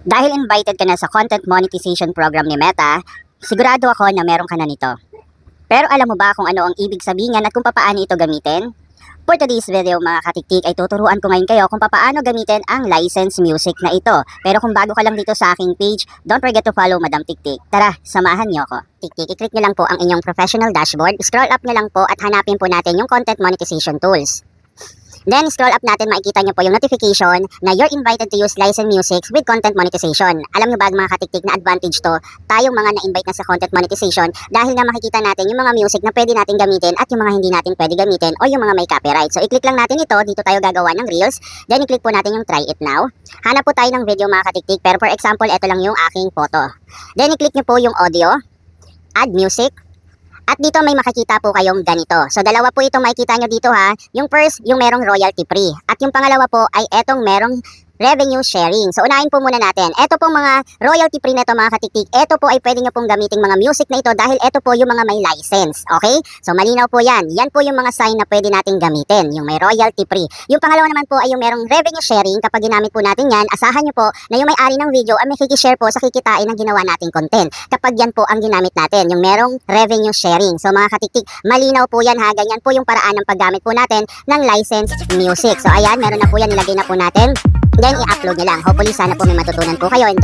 Dahil invited ka na sa content monetization program ni Meta, sigurado ako na meron ka na nito. Pero alam mo ba kung ano ang ibig sabihin at kung paano ito gamitin? For today's video mga katiktik ay tuturuan ko ngayon kayo kung paano gamitin ang license music na ito. Pero kung bago ka lang dito sa aking page, don't forget to follow Madam Tiktik. Tara, samahan niyo ako. Tiktik, i-click nyo lang po ang inyong professional dashboard, scroll up nyo lang po at hanapin po natin yung content monetization tools. Then, scroll up natin, makikita nyo po yung notification na you're invited to use license music with content monetization. Alam nyo ba mga katiktik na advantage to, tayong mga na-invite na sa content monetization dahil nga makikita natin yung mga music na pwede natin gamitin at yung mga hindi natin pwede gamitin o yung mga may copyright. So, i-click lang natin ito, dito tayo gagawa ng reels. Then, i-click po natin yung try it now. Hanap po tayo ng video mga katiktik, pero for example, ito lang yung aking photo. Then, i-click nyo po yung audio, add music. At dito may makikita po kayong ganito. So dalawa po itong makikita nyo dito ha. Yung first, yung merong royalty free. At yung pangalawa po ay etong merong revenue sharing. So unahin po muna natin. Ito pong mga royalty free na ito mga katiktik. Ito po ay pwede nyo pong gamitin mga music na ito dahil ito po yung mga may license. Okay? So malinaw po yan. Yan po yung mga sign na pwede natin gamitin. Yung may royalty free. Yung pangalawa naman po ay yung merong revenue sharing. Kapag ginamit po natin yan, asahan nyo po na yung may-ari ng video ay may kikishare po sa kikitain ng ginawa nating content. Kapag yan po ang ginamit natin, yung merong revenue sharing. So mga katiktik, malinaw po yan ha. Ganyan po yung paraan ng paggamit po natin ng licensed music. So ayan, meron na po yan. Nilagay na po natin. Then, i-upload nyo lang. Hopefully, sana po may matutunan po kayo. And